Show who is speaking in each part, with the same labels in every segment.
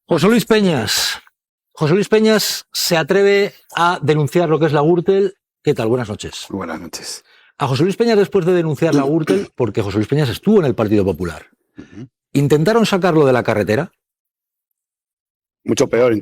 Speaker 1: José Luis Peñas. José Luis Peñas se atreve a denunciar lo que es la Gürtel. ¿Qué tal? Buenas noches.
Speaker 2: Buenas noches.
Speaker 1: A José Luis Peñas, después de denunciar la Gürtel, porque José Luis Peñas estuvo en el Partido Popular, ¿intentaron sacarlo de la carretera?
Speaker 2: Mucho peor,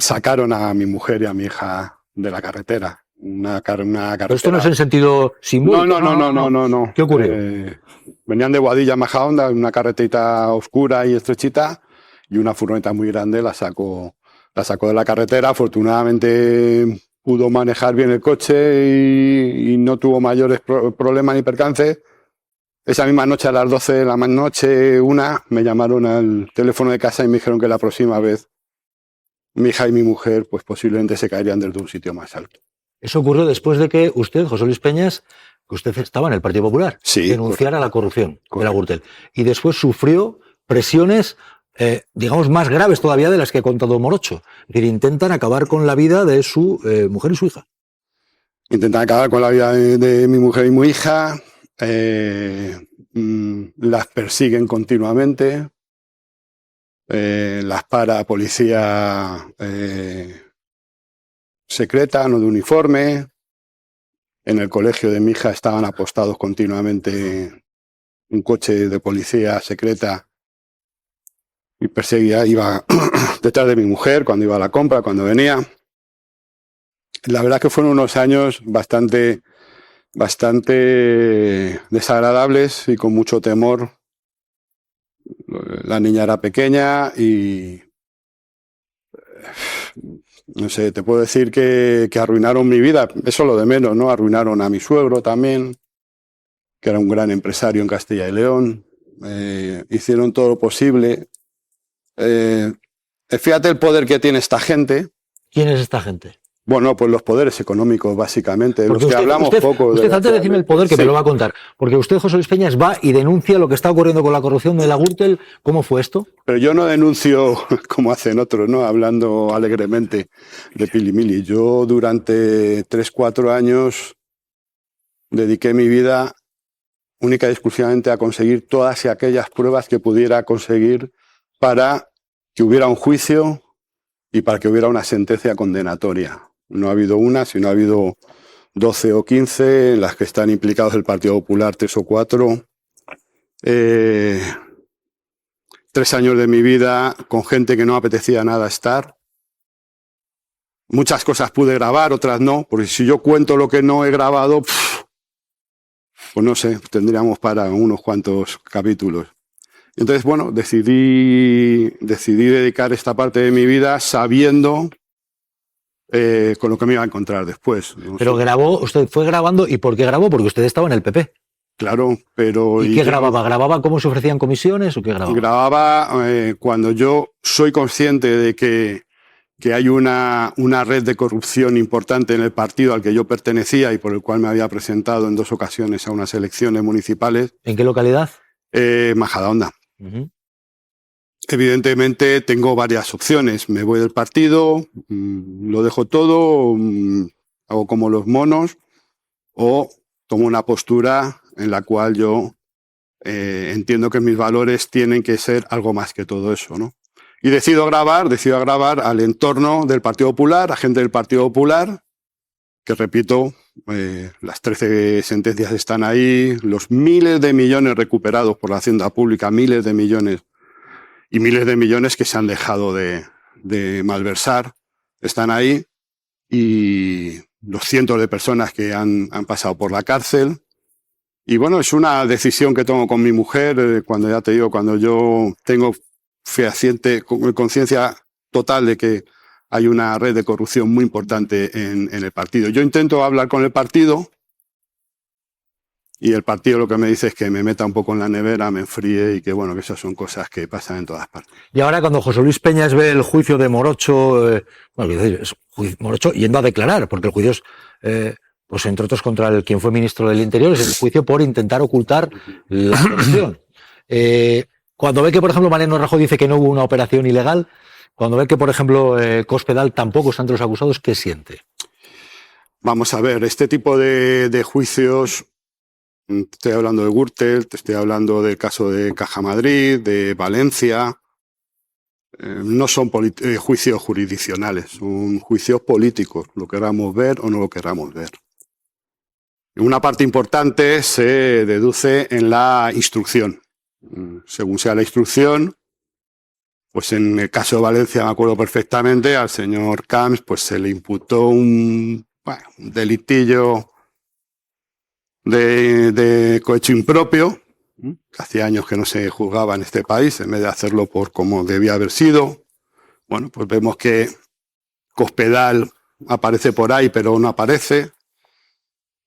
Speaker 2: sacaron a mi mujer y a mi hija de la carretera. Una carretera.
Speaker 1: Pero esto no es en sentido simbólico.
Speaker 2: No.
Speaker 1: ¿Qué ocurrió?
Speaker 2: Venían de Boadilla a Majadahonda, una carretita oscura y estrechita, y una furgoneta muy grande la sacó de la carretera. Afortunadamente pudo manejar bien el coche y no tuvo mayores problemas ni percances. Esa misma noche, a las 12 de la noche, me llamaron al teléfono de casa y me dijeron que la próxima vez mi hija y mi mujer pues posiblemente se caerían desde un sitio más alto.
Speaker 1: Eso ocurrió después de que usted, José Luis Peñas, que usted estaba en el Partido Popular, denunciara la corrupción de la Gürtel. Y después sufrió presiones, digamos, más graves todavía de las que ha contado Morocho. Es decir, intentan acabar con la vida de su mujer y su hija.
Speaker 2: Intentan acabar con la vida de mi mujer y mi hija. Las persiguen continuamente. Las para policía secreta, no de uniforme. En el colegio de mi hija estaban apostados continuamente un coche de policía secreta y perseguía, iba detrás de mi mujer cuando iba a la compra, cuando venía. La verdad que fueron unos años bastante desagradables y con mucho temor. La niña era pequeña y no sé, te puedo decir que arruinaron mi vida. Eso lo de menos, ¿no? Arruinaron a mi suegro también, que era un gran empresario en Castilla y León. Hicieron todo lo posible. Fíjate el poder que tiene esta gente.
Speaker 1: ¿Quién es esta gente?
Speaker 2: Bueno, pues los poderes económicos, básicamente, de los que hablamos poco.
Speaker 1: Usted antes de decirme el poder, que me lo va a contar, porque usted, José Luis Peñas, va y denuncia lo que está ocurriendo con la corrupción de la Gürtel. ¿Cómo fue esto?
Speaker 2: Pero yo no denuncio como hacen otros, ¿no? Hablando alegremente de pilimili. Yo durante 3-4 años dediqué mi vida única y exclusivamente a conseguir todas y aquellas pruebas que pudiera conseguir para que hubiera un juicio y para que hubiera una sentencia condenatoria. No ha habido una, sino ha habido 12 o 15 en las que están implicados el Partido Popular, 3 o 4. 3 años de mi vida con gente que no apetecía nada estar. Muchas cosas pude grabar, otras no, porque si yo cuento lo que no he grabado, pues no sé, tendríamos para unos cuantos capítulos. Entonces, bueno, decidí dedicar esta parte de mi vida sabiendo con lo que me iba a encontrar después.
Speaker 1: Pero grabó, usted fue grabando, ¿y por qué grabó? Porque usted estaba en el PP.
Speaker 2: Claro, pero...
Speaker 1: ¿Y qué grababa? ¿Grababa cómo se ofrecían comisiones o qué grababa?
Speaker 2: Grababa cuando yo soy consciente de que hay una red de corrupción importante en el partido al que yo pertenecía y por el cual me había presentado en 2 ocasiones a unas elecciones municipales.
Speaker 1: ¿En qué localidad?
Speaker 2: Majadahonda. Evidentemente tengo varias opciones. Me voy del partido, lo dejo todo, hago como los monos, o tomo una postura en la cual yo entiendo que mis valores tienen que ser algo más que todo eso, ¿no? Y decido grabar al entorno del Partido Popular, a gente del Partido Popular, que repito, las 13 sentencias están ahí, los miles de millones recuperados por la Hacienda Pública, miles de millones, y miles de millones que se han dejado de malversar, están ahí, y los cientos de personas que han pasado por la cárcel. Y bueno, es una decisión que tomo con mi mujer, cuando ya te digo, cuando yo tengo fehaciente, conciencia total de que hay una red de corrupción muy importante en el partido. Yo intento hablar con el partido y el partido lo que me dice es que me meta un poco en la nevera, me enfríe y que bueno, que esas son cosas que pasan en todas partes.
Speaker 1: Y ahora cuando José Luis Peñas ve el juicio de Morocho, Morocho yendo a declarar, porque el juicio es, pues entre otros contra quien fue ministro del Interior, es el juicio por intentar ocultar la corrupción. Cuando ve que, por ejemplo, Mariano Rajoy dice que no hubo una operación ilegal, cuando ve que, por ejemplo, Cospedal tampoco está entre los acusados, ¿qué siente?
Speaker 2: Vamos a ver, este tipo de juicios, te estoy hablando de Gürtel, te estoy hablando del caso de Caja Madrid, de Valencia, no son juicios jurisdiccionales, son juicios políticos, lo queramos ver o no lo queramos ver. Una parte importante se deduce en la instrucción. Según sea la instrucción, pues en el caso de Valencia me acuerdo perfectamente, al señor Camps pues se le imputó un delitillo de cohecho impropio, que hacía años que no se juzgaba en este país, en vez de hacerlo por como debía haber sido. Bueno, pues vemos que Cospedal aparece por ahí, pero no aparece.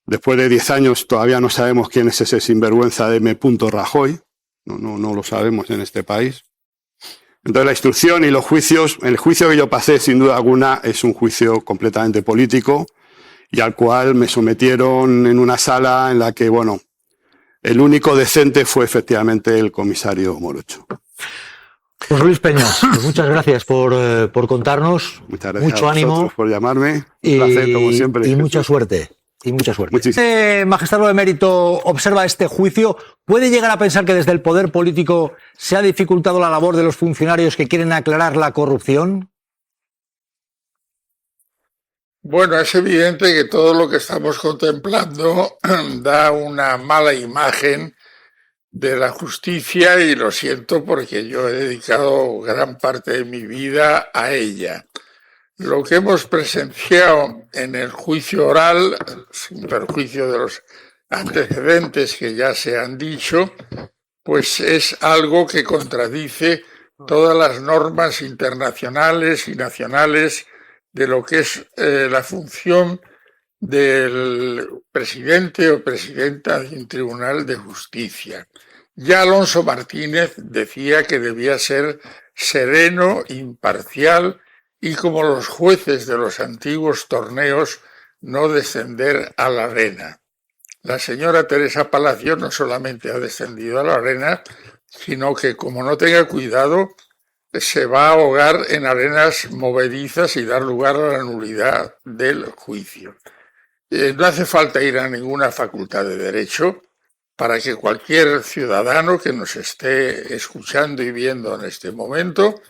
Speaker 2: Después de 10 años todavía no sabemos quién es ese sinvergüenza de M. Rajoy. No lo sabemos en este país. Entonces la instrucción y los juicios, el juicio que yo pasé sin duda alguna es un juicio completamente político y al cual me sometieron en una sala en la que, bueno, el único decente fue efectivamente el comisario Morocho.
Speaker 1: José Luis Peñas, pues muchas gracias por contarnos.
Speaker 2: Muchas gracias
Speaker 1: mucho
Speaker 2: a vosotros
Speaker 1: ánimo
Speaker 2: por llamarme. Un placer, como siempre.
Speaker 1: Y mucha suerte. Y mucha suerte. Magistrado de Mérito observa este juicio. ¿Puede llegar a pensar que desde el poder político se ha dificultado la labor de los funcionarios que quieren aclarar la corrupción?
Speaker 3: Bueno, es evidente que todo lo que estamos contemplando da una mala imagen de la justicia y lo siento porque yo he dedicado gran parte de mi vida a ella. Lo que hemos presenciado en el juicio oral, sin perjuicio de los antecedentes que ya se han dicho, pues es algo que contradice todas las normas internacionales y nacionales de lo que es la función del presidente o presidenta de un tribunal de justicia. Ya Alonso Martínez decía que debía ser sereno, imparcial y, como los jueces de los antiguos torneos, no descender a la arena. La señora Teresa Palacio no solamente ha descendido a la arena, sino que, como no tenga cuidado, se va a ahogar en arenas movedizas y dar lugar a la nulidad del juicio. No hace falta ir a ninguna facultad de Derecho para que cualquier ciudadano que nos esté escuchando y viendo en este momento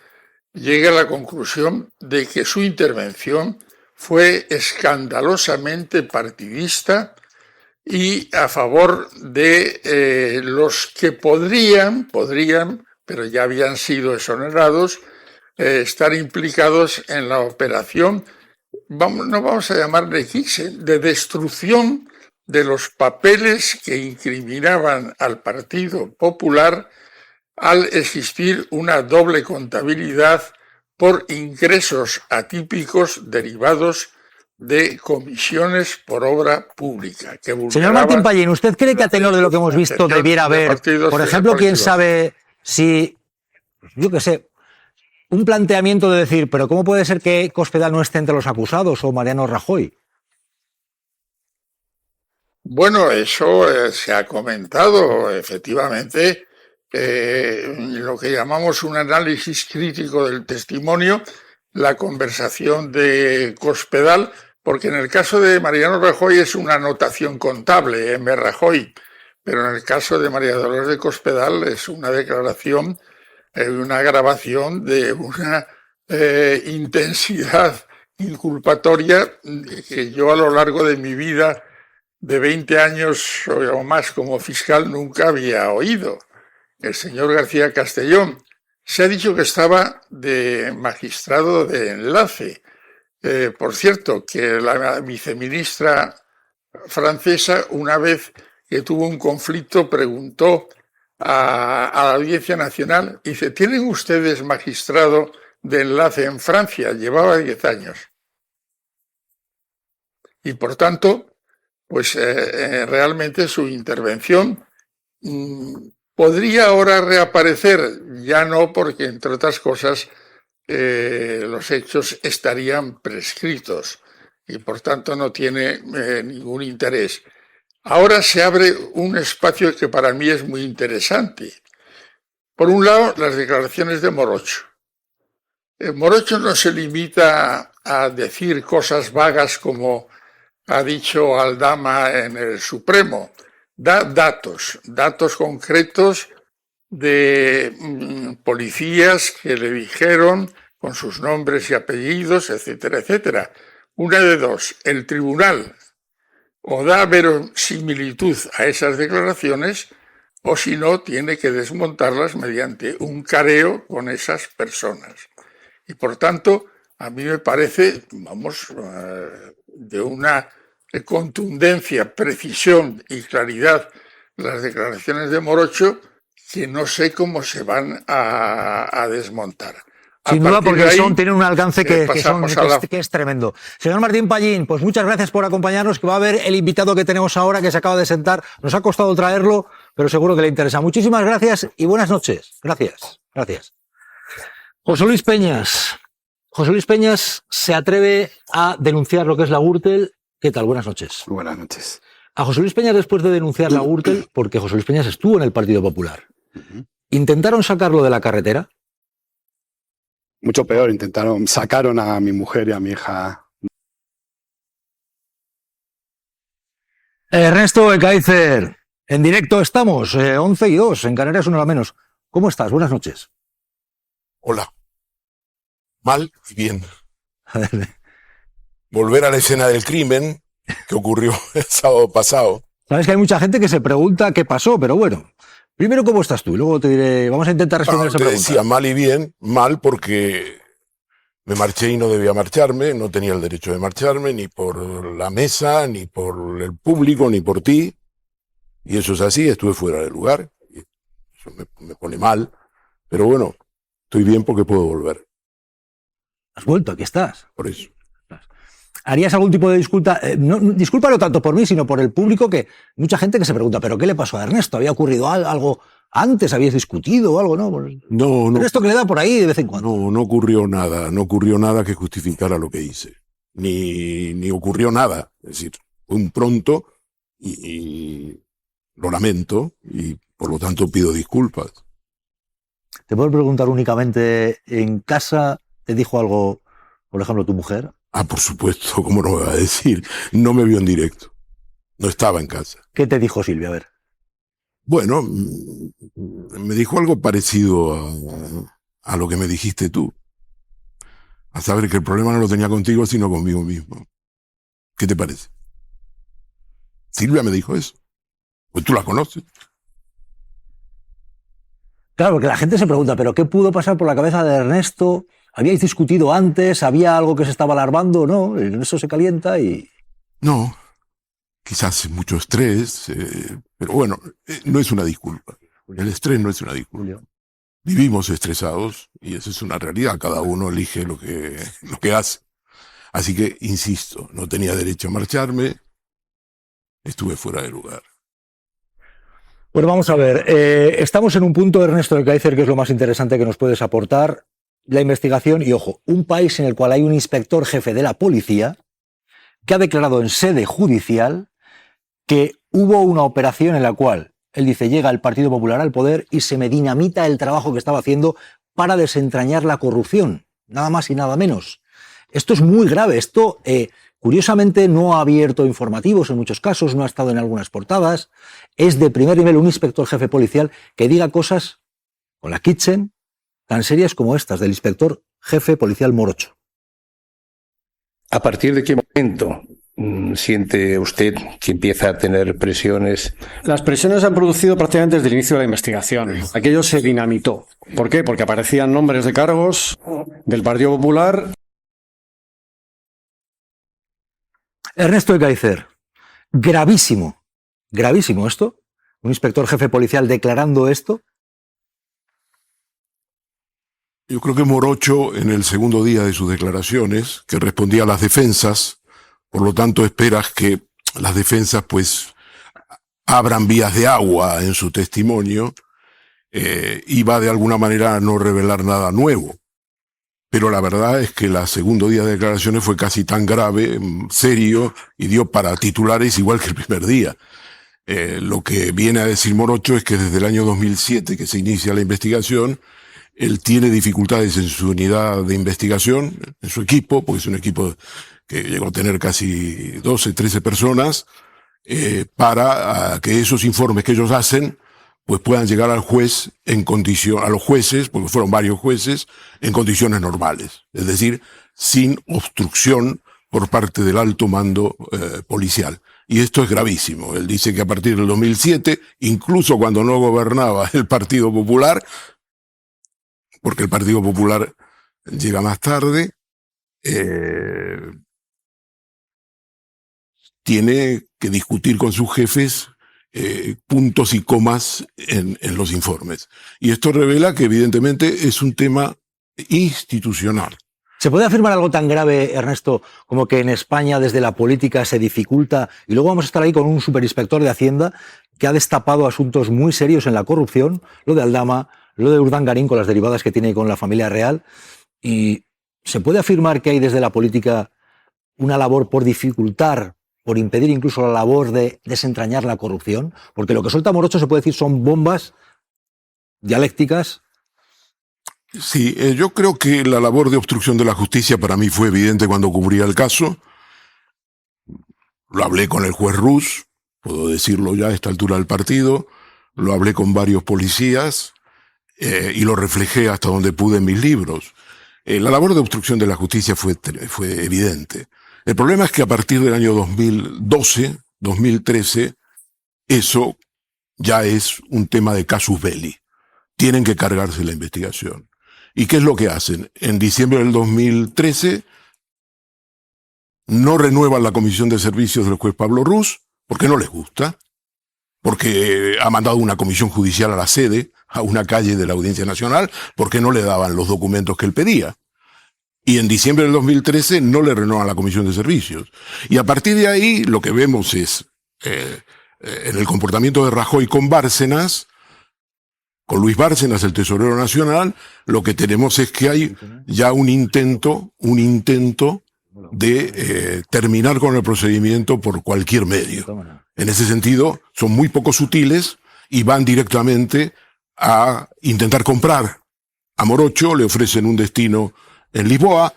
Speaker 3: llegue a la conclusión de que su intervención fue escandalosamente partidista y a favor de los que podrían, pero ya habían sido exonerados, estar implicados en la operación, no vamos a llamarle Kixen, de destrucción de los papeles que incriminaban al Partido Popular al existir una doble contabilidad por ingresos atípicos derivados de comisiones por obra pública.
Speaker 1: Señor Martín Pallín, ¿usted cree que a tenor de lo que hemos visto debiera haber, por ejemplo, quién sabe si, yo qué sé, un planteamiento de decir, pero ¿cómo puede ser que Cospedal no esté entre los acusados o Mariano Rajoy?
Speaker 3: Bueno, eso se ha comentado, efectivamente, lo que llamamos un análisis crítico del testimonio, la conversación de Cospedal, porque en el caso de Mariano Rajoy es una anotación contable, M. Rajoy, pero en el caso de María Dolores de Cospedal es una declaración, una grabación de una intensidad inculpatoria que yo a lo largo de mi vida de 20 años o más como fiscal nunca había oído. El señor García Castellón se ha dicho que estaba de magistrado de enlace. Por cierto, que la viceministra francesa, una vez que tuvo un conflicto, preguntó a la Audiencia Nacional, dice, ¿tienen ustedes magistrado de enlace en Francia? Llevaba 10 años. Y por tanto, pues realmente su intervención podría ahora reaparecer, ya no, porque entre otras cosas los hechos estarían prescritos y por tanto no tiene ningún interés. Ahora se abre un espacio que para mí es muy interesante. Por un lado, las declaraciones de Morocho. Morocho no se limita a decir cosas vagas como ha dicho Aldama en el Supremo. Da datos concretos de policías que le dijeron con sus nombres y apellidos, etcétera, etcétera. Una de dos, el tribunal o da verosimilitud a esas declaraciones o si no, tiene que desmontarlas mediante un careo con esas personas. Y por tanto, a mí me parece, de una contundencia, precisión y claridad las declaraciones de Morocho que no sé cómo se van a desmontar.
Speaker 1: Sin duda, porque tienen un alcance que es tremendo. Señor Martín Pallín, pues muchas gracias por acompañarnos, que va a ver el invitado que tenemos ahora, que se acaba de sentar. Nos ha costado traerlo, pero seguro que le interesa. Muchísimas gracias y buenas noches. Gracias. José Luis Peñas. José Luis Peñas se atreve a denunciar lo que es la Gürtel. ¿Qué tal? Buenas noches.
Speaker 4: Buenas noches.
Speaker 1: A José Luis Peñas, después de denunciar la Gürtel, porque José Luis Peñas estuvo en el Partido Popular, ¿intentaron sacarlo de la carretera?
Speaker 2: Mucho peor, sacaron a mi mujer y a mi hija.
Speaker 1: Ernesto Ekaizer, en directo estamos, 11:02, en Canarias 1 menos. ¿Cómo estás? Buenas noches.
Speaker 5: Hola. Mal y bien. Volver a la escena del crimen que ocurrió el sábado pasado.
Speaker 1: Sabes que hay mucha gente que se pregunta qué pasó, pero bueno. Primero, ¿cómo estás tú? Y luego te diré, vamos a intentar responder esa pregunta.
Speaker 5: Decía mal y bien, mal porque me marché y no debía marcharme, no tenía el derecho de marcharme, ni por la mesa, ni por el público, ni por ti. Y eso es así, estuve fuera del lugar. Y eso me pone mal. Pero bueno, estoy bien porque puedo volver.
Speaker 1: Has vuelto, aquí estás.
Speaker 5: Por eso.
Speaker 1: ¿Harías algún tipo de disculpa? Disculpa no tanto por mí, sino por el público, que mucha gente que se pregunta, ¿pero qué le pasó a Ernesto? ¿Había ocurrido algo antes? ¿Habíais discutido o algo? No. Ernesto que le da por ahí de vez en cuando.
Speaker 5: No ocurrió nada que justificara lo que hice. Ni ocurrió nada. Es decir, fue un pronto y lo lamento y por lo tanto pido disculpas.
Speaker 1: ¿Te puedo preguntar únicamente, en casa te dijo algo, por ejemplo, tu mujer?
Speaker 5: Ah, por supuesto, ¿cómo no me va a decir? No me vio en directo. No estaba en casa.
Speaker 1: ¿Qué te dijo Silvia? A ver.
Speaker 5: Bueno, me dijo algo parecido a lo que me dijiste tú. A saber que el problema no lo tenía contigo, sino conmigo mismo. ¿Qué te parece? Silvia me dijo eso. Pues tú la conoces.
Speaker 1: Claro, porque la gente se pregunta, ¿pero qué pudo pasar por la cabeza de Ernesto? ¿Habíais discutido antes? ¿Había algo que se estaba alarmando? No, Ernesto se calienta y...
Speaker 5: No, quizás mucho estrés, pero bueno, no es una disculpa. El estrés no es una disculpa. Vivimos estresados y esa es una realidad. Cada uno elige lo que hace. Así que, insisto, no tenía derecho a marcharme, estuve fuera de lugar.
Speaker 1: Bueno, vamos a ver. Estamos en un punto, Ernesto Ekaizer, que es lo más interesante que nos puedes aportar. La investigación y, ojo, un país en el cual hay un inspector jefe de la policía que ha declarado en sede judicial que hubo una operación en la cual, él dice, llega el Partido Popular al poder y se me dinamita el trabajo que estaba haciendo para desentrañar la corrupción. Nada más y nada menos. Esto es muy grave. Esto, curiosamente, no ha abierto informativos en muchos casos, no ha estado en algunas portadas. Es de primer nivel un inspector jefe policial que diga cosas con la Kitchen tan serias como estas del inspector jefe policial Morocho.
Speaker 6: ¿A partir de qué momento siente usted que empieza a tener presiones?
Speaker 7: Las presiones se han producido prácticamente desde el inicio de la investigación. Aquello se dinamitó. ¿Por qué? Porque aparecían nombres de cargos del Partido Popular.
Speaker 1: Ernesto Ekaizer, gravísimo esto. Un inspector jefe policial declarando esto.
Speaker 5: Yo creo que Morocho, en el segundo día de sus declaraciones, que respondía a las defensas, por lo tanto esperas que las defensas pues abran vías de agua en su testimonio, iba de alguna manera a no revelar nada nuevo. Pero la verdad es que el segundo día de declaraciones fue casi tan grave, serio, y dio para titulares igual que el primer día. Lo que viene a decir Morocho es que desde el año 2007 que se inicia la investigación, él tiene dificultades en su unidad de investigación, en su equipo, porque es un equipo que llegó a tener casi 12, 13 personas, para que esos informes que ellos hacen pues puedan llegar al juez a los jueces, porque fueron varios jueces, en condiciones normales. Es decir, sin obstrucción por parte del alto mando policial. Y esto es gravísimo. Él dice que a partir del 2007, incluso cuando no gobernaba el Partido Popular, porque el Partido Popular llega más tarde, tiene que discutir con sus jefes puntos y comas en los informes. Y esto revela que evidentemente es un tema institucional.
Speaker 1: ¿Se puede afirmar algo tan grave, Ernesto, como que en España desde la política se dificulta, y luego vamos a estar ahí con un superinspector de Hacienda que ha destapado asuntos muy serios en la corrupción, lo de Aldama, lo de Urdangarín con las derivadas que tiene con la familia real, y se puede afirmar que hay desde la política una labor por dificultar, por impedir incluso la labor de desentrañar la corrupción? Porque lo que suelta Morocho se puede decir son bombas dialécticas.
Speaker 5: Sí, yo creo que la labor de obstrucción de la justicia para mí fue evidente cuando cubría el caso. Lo hablé con el juez Ruz, puedo decirlo ya a esta altura del partido, lo hablé con varios policías y lo reflejé hasta donde pude en mis libros. La labor de obstrucción de la justicia fue evidente. El problema es que a partir del año 2012, 2013, eso ya es un tema de casus belli. Tienen que cargarse la investigación. ¿Y qué es lo que hacen? En diciembre del 2013 no renuevan la comisión de servicios del juez Pablo Ruz, porque no les gusta, porque ha mandado una comisión judicial a la sede, a una calle de la Audiencia Nacional, porque no le daban los documentos que él pedía. Y en diciembre del 2013 no le renuevan la comisión de servicios. Y a partir de ahí lo que vemos es, en el comportamiento de Rajoy con Bárcenas, con Luis Bárcenas, el tesorero nacional, lo que tenemos es que hay ya un intento de terminar con el procedimiento por cualquier medio. En ese sentido, son muy poco sutiles y van directamente a intentar comprar a Morocho, le ofrecen un destino en Lisboa,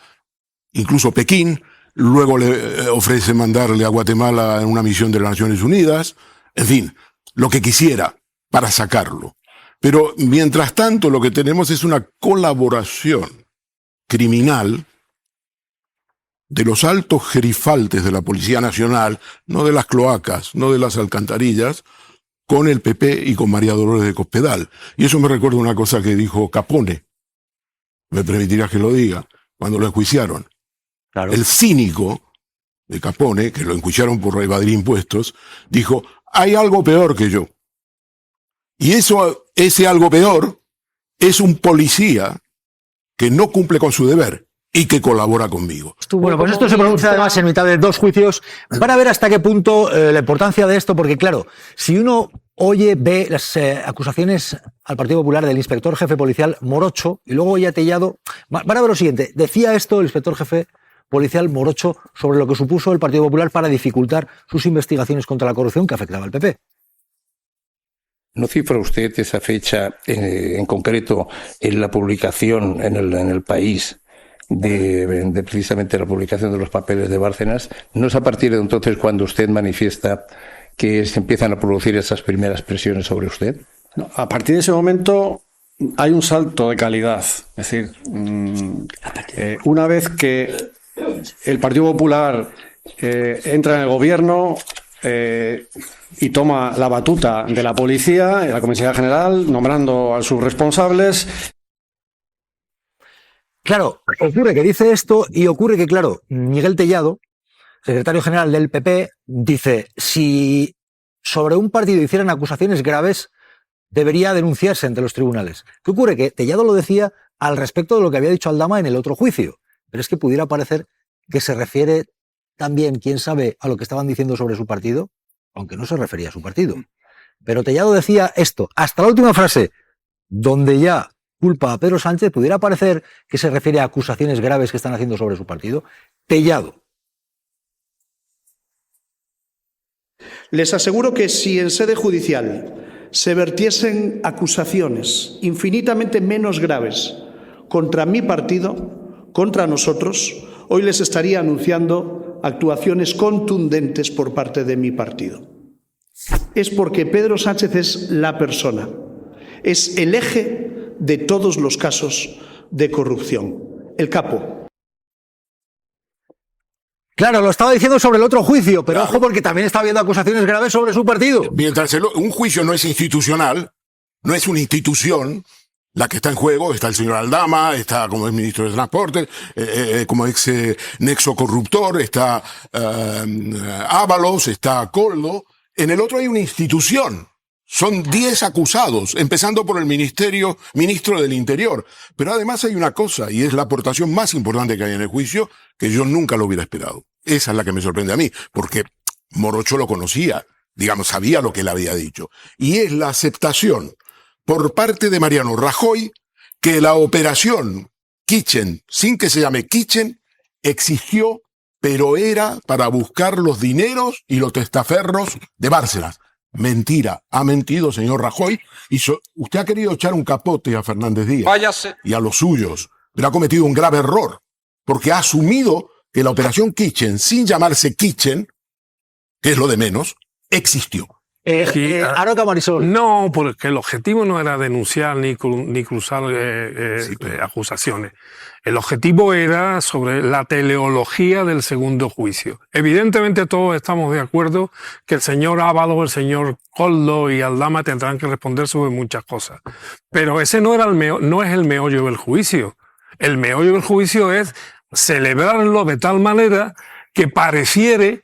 Speaker 5: incluso Pekín, luego le ofrecen mandarle a Guatemala en una misión de las Naciones Unidas, en fin, lo que quisiera para sacarlo. Pero mientras tanto lo que tenemos es una colaboración criminal de los altos gerifaltes de la Policía Nacional, no de las cloacas, no de las alcantarillas, con el PP y con María Dolores de Cospedal. Y eso me recuerda una cosa que dijo Capone, me permitirás que lo diga, cuando lo enjuiciaron.
Speaker 1: Claro.
Speaker 5: El cínico de Capone, que lo enjuiciaron por evadir impuestos, dijo, hay algo peor que yo. Y ese algo peor es un policía que no cumple con su deber y que colabora conmigo.
Speaker 1: Bueno, pues esto se produce además en mitad de dos juicios. Van a ver hasta qué punto la importancia de esto, porque claro, si uno ve las acusaciones al Partido Popular del inspector jefe policial Morocho y luego oye a Tellado, van a ver lo siguiente. Decía esto el inspector jefe policial Morocho sobre lo que supuso el Partido Popular para dificultar sus investigaciones contra la corrupción que afectaba al PP.
Speaker 6: ¿No cifra usted esa fecha en concreto en la publicación en el País de precisamente la publicación de los papeles de Bárcenas? ¿No es a partir de entonces cuando usted manifiesta que se empiezan a producir esas primeras presiones sobre usted?
Speaker 7: No, a partir de ese momento hay un salto de calidad. Es decir, una vez que el Partido Popular entra en el gobierno y toma la batuta de la policía, de la Comisaría General, nombrando a sus responsables.
Speaker 1: Claro, ocurre que dice esto y ocurre que, claro, Miguel Tellado, secretario general del PP, dice, si sobre un partido hicieran acusaciones graves, debería denunciarse ante los tribunales. ¿Qué ocurre? Que Tellado lo decía al respecto de lo que había dicho Aldama en el otro juicio, pero es que pudiera parecer que se refiere también, quién sabe, a lo que estaban diciendo sobre su partido, aunque no se refería a su partido. Pero Tellado decía esto, hasta la última frase, donde ya culpa a Pedro Sánchez, pudiera parecer que se refiere a acusaciones graves que están haciendo sobre su partido. Tellado.
Speaker 4: Les aseguro que si en sede judicial se vertiesen acusaciones infinitamente menos graves contra mi partido, contra nosotros, hoy les estaría anunciando actuaciones contundentes por parte de mi partido. es porque Pedro Sánchez es la persona, es el eje de todos los casos de corrupción, el capo.
Speaker 1: Claro, lo estaba diciendo sobre el otro juicio, pero ojo, porque también está habiendo acusaciones graves sobre su partido.
Speaker 5: Mientras un juicio no es institucional, no es una institución la que está en juego, está el señor Aldama, está como ex ministro de Transporte, como ex nexo corruptor, está Ábalos, está Coldo. En el otro hay una institución. Son 10 acusados, empezando por el ministro del Interior. Pero además hay una cosa, y es la aportación más importante que hay en el juicio, que yo nunca lo hubiera esperado. Esa es la que me sorprende a mí, porque Morocho lo conocía, digamos, sabía lo que él había dicho. Y es la aceptación por parte de Mariano Rajoy que la operación Kitchen, sin que se llame Kitchen, existió, pero era para buscar los dineros y los testaferros de Bárcenas. Mentira, ha mentido, señor Rajoy, y usted ha querido echar un capote a Fernández Díaz.
Speaker 8: Váyase.
Speaker 5: Y a los suyos, pero ha cometido un grave error, porque ha asumido que la operación Kitchen, sin llamarse Kitchen, que es lo de menos, existió.
Speaker 1: Aroca Marisol.
Speaker 8: No, porque el objetivo no era denunciar ni cruzar acusaciones. El objetivo era sobre la teleología del segundo juicio. Evidentemente todos estamos de acuerdo que el señor Ábalos, el señor Coldo y Aldama tendrán que responder sobre muchas cosas. Pero ese no es el meollo del juicio. El meollo del juicio es celebrarlo de tal manera que pareciere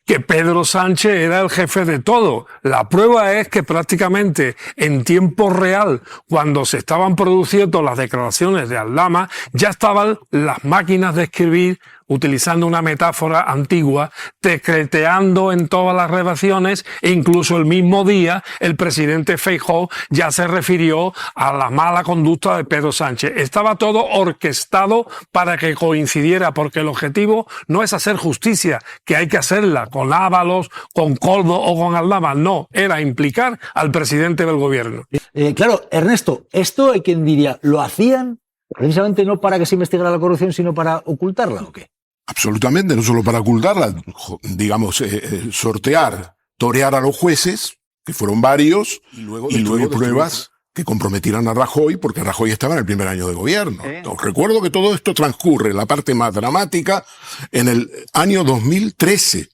Speaker 8: que Pedro Sánchez era el jefe de todo. La prueba es que prácticamente en tiempo real, cuando se estaban produciendo las declaraciones de Aldama, ya estaban las máquinas de escribir, utilizando una metáfora antigua, tecleteando en todas las redacciones, e incluso el mismo día el presidente Feijóo ya se refirió a la mala conducta de Pedro Sánchez. Estaba todo orquestado para que coincidiera, porque el objetivo no es hacer justicia, que hay que hacerla con Ábalos, con Coldo o con Aldama, no, era implicar al presidente del gobierno.
Speaker 1: Claro, Ernesto, esto hay quien diría, ¿lo hacían precisamente no para que se investigara la corrupción, sino para ocultarla o qué?
Speaker 5: Absolutamente, no solo para ocultarla, digamos, sortear, torear a los jueces, que fueron varios, y luego pruebas que comprometieran a Rajoy, porque Rajoy estaba en el primer año de gobierno. Os recuerdo que todo esto transcurre, la parte más dramática, en el año 2013.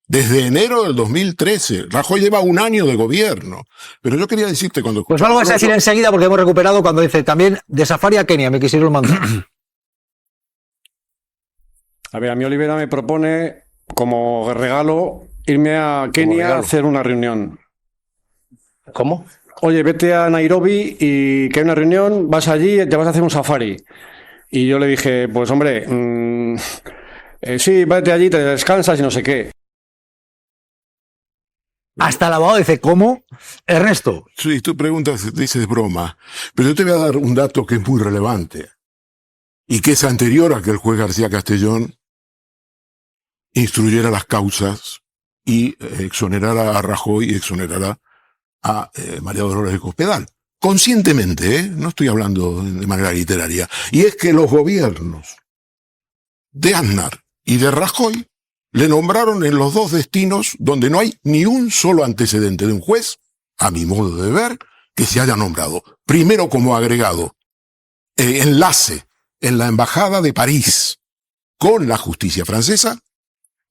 Speaker 5: Desde enero del 2013. Rajoy lleva un año de gobierno. Pero yo quería decirte cuando...
Speaker 1: Pues algo vas a decir enseguida, porque hemos recuperado cuando dice también de safari a Kenia, me quisieron mandar.
Speaker 7: A ver, a mí Olivera me propone, como regalo, irme a Kenia a hacer una reunión.
Speaker 6: ¿Cómo?
Speaker 7: Oye, vete a Nairobi y que hay una reunión, vas allí y te vas a hacer un safari. Y yo le dije, pues hombre, sí, vete allí, te descansas y no sé qué.
Speaker 1: Hasta el abogado dice, ¿cómo? Ernesto.
Speaker 5: Sí, tú preguntas, dices broma, pero yo te voy a dar un dato que es muy relevante y que es anterior a que el juez García Castellón instruyera las causas y exonerara a Rajoy y exonerara a María Dolores de Cospedal. Conscientemente, no estoy hablando de manera literaria. Y es que los gobiernos de Aznar y de Rajoy le nombraron en los dos destinos donde no hay ni un solo antecedente de un juez, a mi modo de ver, que se haya nombrado. Primero como agregado, enlace en la Embajada de París con la justicia francesa,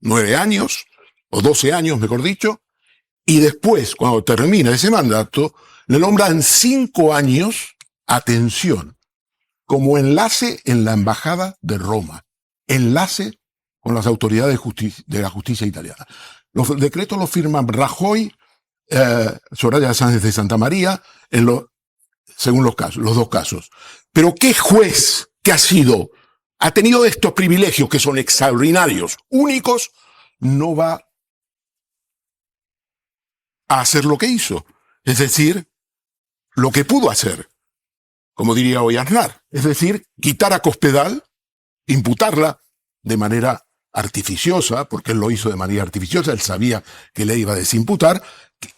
Speaker 5: 9 años, o 12 años mejor dicho, y después, cuando termina ese mandato, le nombran 5 años, atención, como enlace en la Embajada de Roma, enlace con las autoridades de la justicia italiana. Los decretos los firman Rajoy, Soraya Sánchez de Santa María, según los casos, los dos casos. Pero ¿qué juez que ha tenido estos privilegios que son extraordinarios, únicos, no va a hacer lo que hizo? Es decir, lo que pudo hacer, como diría hoy Aznar, es decir, quitar a Cospedal, imputarla de manera artificiosa, porque él lo hizo de manera artificiosa, él sabía que le iba a desimputar,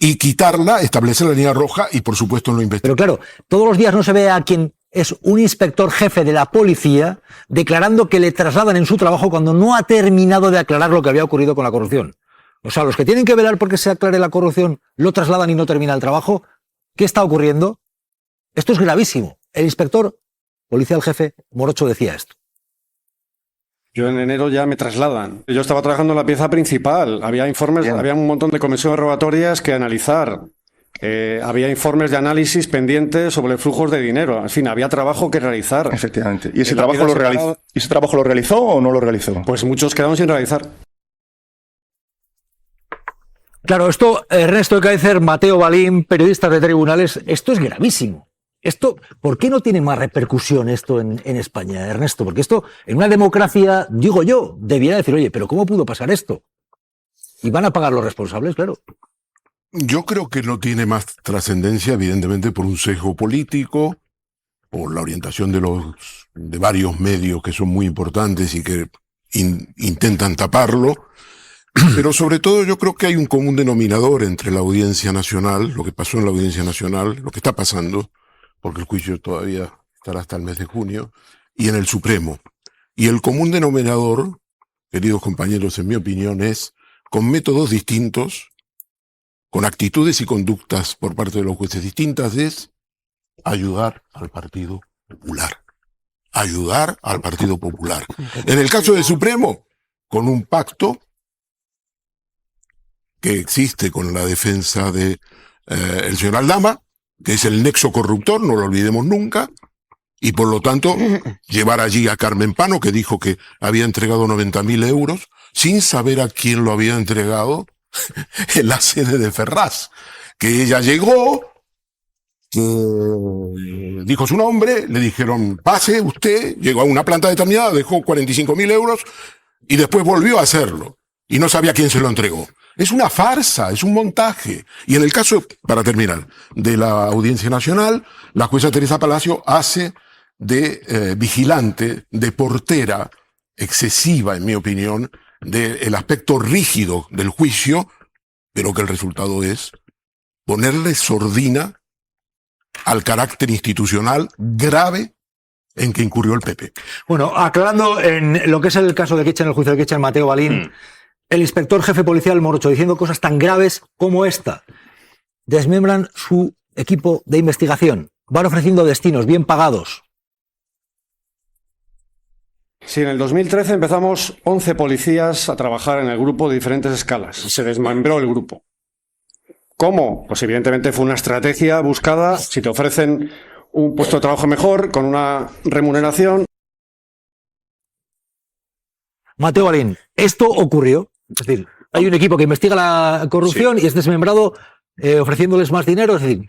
Speaker 5: y quitarla, establecer la línea roja y por supuesto no investigar.
Speaker 1: Pero claro, todos los días no se ve a quien es un inspector jefe de la policía declarando que le trasladan en su trabajo cuando no ha terminado de aclarar lo que había ocurrido con la corrupción. O sea, los que tienen que velar porque se aclare la corrupción lo trasladan y no termina el trabajo. ¿Qué está ocurriendo? Esto es gravísimo. El inspector policial jefe Morocho decía esto.
Speaker 7: Yo en enero ya me trasladan. Yo estaba trabajando en la pieza principal. Había informes, había un montón de comisiones rogatorias que analizar. Había informes de análisis pendientes sobre flujos de dinero. En fin, había trabajo que realizar.
Speaker 9: Efectivamente. ¿Y ese trabajo lo realizó o no lo realizó?
Speaker 7: Pues muchos quedaron sin realizar.
Speaker 1: Claro, esto, Ernesto Ekaezer, Mateo Balín, periodistas de tribunales, esto es gravísimo. Esto, ¿por qué no tiene más repercusión esto en España, Ernesto? Porque esto, en una democracia, digo yo, debiera decir, oye, ¿pero cómo pudo pasar esto? Y van a pagar los responsables, claro.
Speaker 5: Yo creo que no tiene más trascendencia, evidentemente, por un sesgo político, por la orientación de varios medios que son muy importantes y que intentan taparlo. Pero sobre todo yo creo que hay un común denominador entre la Audiencia Nacional, lo que pasó en la Audiencia Nacional, lo que está pasando, porque el juicio todavía estará hasta el mes de junio, y en el Supremo. Y el común denominador, queridos compañeros, en mi opinión, es con métodos distintos, con actitudes y conductas por parte de los jueces distintas, es ayudar al Partido Popular. Ayudar al Partido Popular. En el caso del Supremo, con un pacto que existe con la defensa de el señor Aldama, que es el nexo corruptor, no lo olvidemos nunca, y por lo tanto llevar allí a Carmen Pano, que dijo que había entregado 90.000 euros, sin saber a quién lo había entregado en la sede de Ferraz, que ella llegó, dijo su nombre, le dijeron, pase usted, llegó a una planta determinada, dejó 45.000 euros, y después volvió a hacerlo, y no sabía quién se lo entregó. Es una farsa, es un montaje. Y en el caso, para terminar, de la Audiencia Nacional, la jueza Teresa Palacio hace de vigilante, de portera excesiva, en mi opinión, del aspecto rígido del juicio, pero que el resultado es ponerle sordina al carácter institucional grave en que incurrió el PP.
Speaker 1: Bueno, aclarando en lo que es el caso de Kitchen, el juicio de Kitchen, Mateo Balín, el inspector jefe policial Morocho diciendo cosas tan graves como esta. Desmembran su equipo de investigación. Van ofreciendo destinos bien pagados.
Speaker 7: Sí, en el 2013 empezamos 11 policías a trabajar en el grupo de diferentes escalas. Se desmembró el grupo. ¿Cómo? Pues evidentemente fue una estrategia buscada. Si te ofrecen un puesto de trabajo mejor, con una remuneración.
Speaker 1: Mateo Balín, esto ocurrió. Es decir, hay un equipo que investiga la corrupción y es desmembrado ofreciéndoles más dinero. Es decir,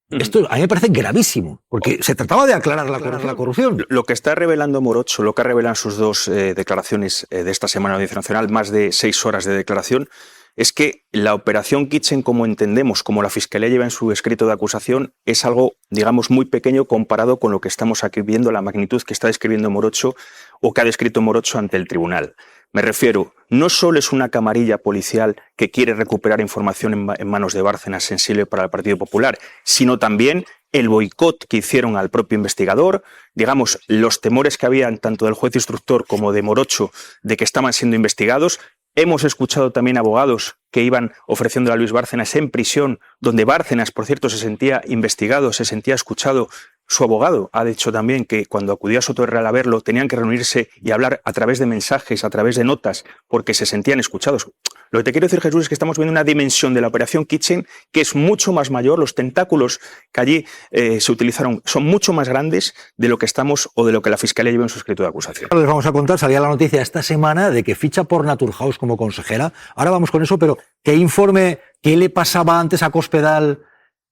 Speaker 1: esto a mí me parece gravísimo, porque se trataba de aclarar la corrupción.
Speaker 10: Lo que está revelando Morocho, lo que revelan sus dos declaraciones de esta semana de Audiencia Nacional, más de 6 horas de declaración, es que la operación Kitchen, como entendemos, como la Fiscalía lleva en su escrito de acusación, es algo, digamos, muy pequeño comparado con lo que estamos aquí viendo, la magnitud que está describiendo Morocho o que ha descrito Morocho ante el tribunal. Me refiero, no solo es una camarilla policial que quiere recuperar información en manos de Bárcenas sensible para el Partido Popular, sino también el boicot que hicieron al propio investigador, digamos, los temores que habían tanto del juez instructor como de Morocho de que estaban siendo investigados. Hemos escuchado también abogados que iban ofreciendo a Luis Bárcenas en prisión, donde Bárcenas, por cierto, se sentía investigado, se sentía escuchado. Su abogado ha dicho también que cuando acudió a Soto Real a verlo tenían que reunirse y hablar a través de mensajes, a través de notas, porque se sentían escuchados. Lo que te quiero decir, Jesús, es que estamos viendo una dimensión de la operación Kitchen que es mucho más mayor. Los tentáculos que allí se utilizaron son mucho más grandes de lo que estamos o de lo que la Fiscalía lleva en su escrito de acusación.
Speaker 1: Les vamos a contar, salía la noticia esta semana de que ficha por Naturhaus como consejera. Ahora vamos con eso, pero ¿qué informe, qué le pasaba antes a Cospedal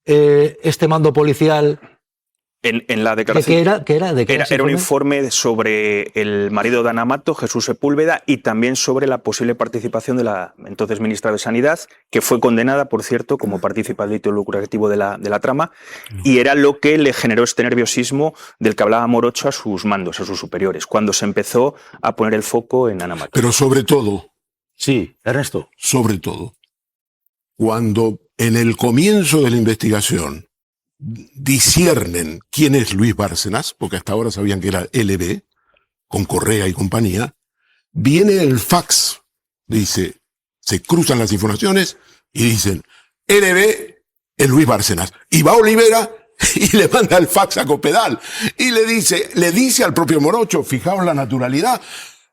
Speaker 1: este mando policial?
Speaker 10: En la declaración
Speaker 1: era
Speaker 10: un informe sobre el marido de Ana Mato, Jesús Sepúlveda, y también sobre la posible participación de la entonces ministra de Sanidad, que fue condenada, por cierto, como partícipe del delito lucrativo de la trama, y era lo que le generó este nerviosismo del que hablaba Morocho a sus mandos, a sus superiores, cuando se empezó a poner el foco en Ana Mato.
Speaker 5: Pero sobre todo,
Speaker 1: sí, Ernesto,
Speaker 5: sobre todo, cuando en el comienzo de la investigación disciernen quién es Luis Bárcenas, porque hasta ahora sabían que era LB, con Correa y compañía, viene el fax, dice, se cruzan las informaciones y dicen, LB es Luis Bárcenas. Y va Olivera y le manda el fax a Cospedal y le dice al propio Morocho, fijaos la naturalidad,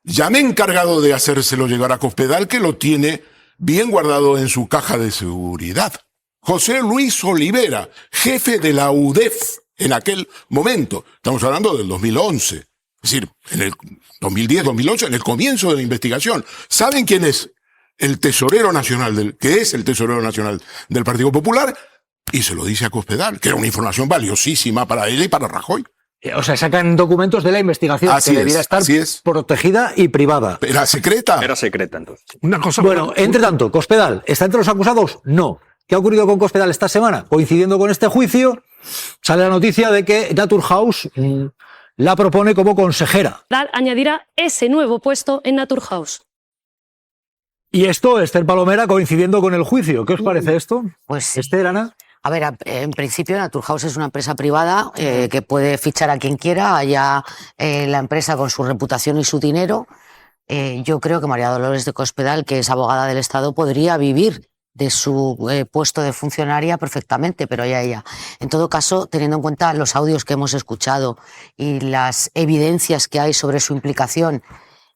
Speaker 5: ya me he encargado de hacérselo llegar a Cospedal, que lo tiene bien guardado en su caja de seguridad. José Luis Olivera, jefe de la UDEF en aquel momento. Estamos hablando del 2011. Es decir, en el 2010, 2011, en el comienzo de la investigación. ¿Saben quién es? El tesorero nacional que es el tesorero nacional del Partido Popular, y se lo dice a Cospedal, que era una información valiosísima para él y para Rajoy.
Speaker 1: O sea, sacan documentos de la investigación que debiera estar protegida y privada.
Speaker 5: ¿Era secreta?
Speaker 10: Era secreta, entonces.
Speaker 8: Una cosa.
Speaker 1: Bueno, entre tanto, ¿Cospedal está entre los acusados? No. ¿Qué ha ocurrido con Cospedal esta semana? Coincidiendo con este juicio, sale la noticia de que Naturhaus la propone como consejera.
Speaker 11: Añadirá ese nuevo puesto en Naturhaus.
Speaker 1: Y esto, Esther Palomera, coincidiendo con el juicio. ¿Qué os parece esto?
Speaker 12: Pues
Speaker 1: Esther, Ana.
Speaker 12: A ver, en principio Naturhaus es una empresa privada que puede fichar a quien quiera, allá la empresa con su reputación y su dinero. Yo creo que María Dolores de Cospedal, que es abogada del Estado, podría vivir de su puesto de funcionaria perfectamente, pero ya ella. En todo caso, teniendo en cuenta los audios que hemos escuchado y las evidencias que hay sobre su implicación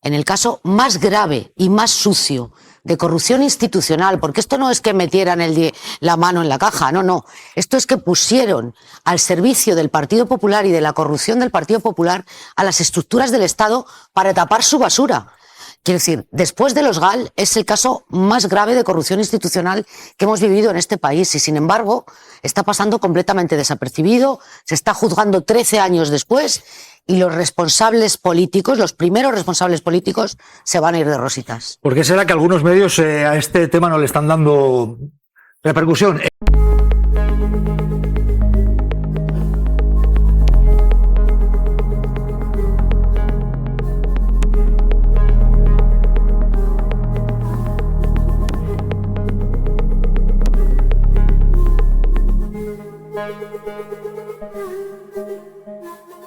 Speaker 12: en el caso más grave y más sucio de corrupción institucional, porque esto no es que metieran la mano en la caja, no. Esto es que pusieron al servicio del Partido Popular y de la corrupción del Partido Popular a las estructuras del Estado para tapar su basura. Quiero decir, después de los GAL es el caso más grave de corrupción institucional que hemos vivido en este país y, sin embargo, está pasando completamente desapercibido, se está juzgando 13 años después y los responsables políticos, los primeros responsables políticos, se van a ir de rositas.
Speaker 1: ¿Por qué será que algunos medios a este tema no le están dando repercusión?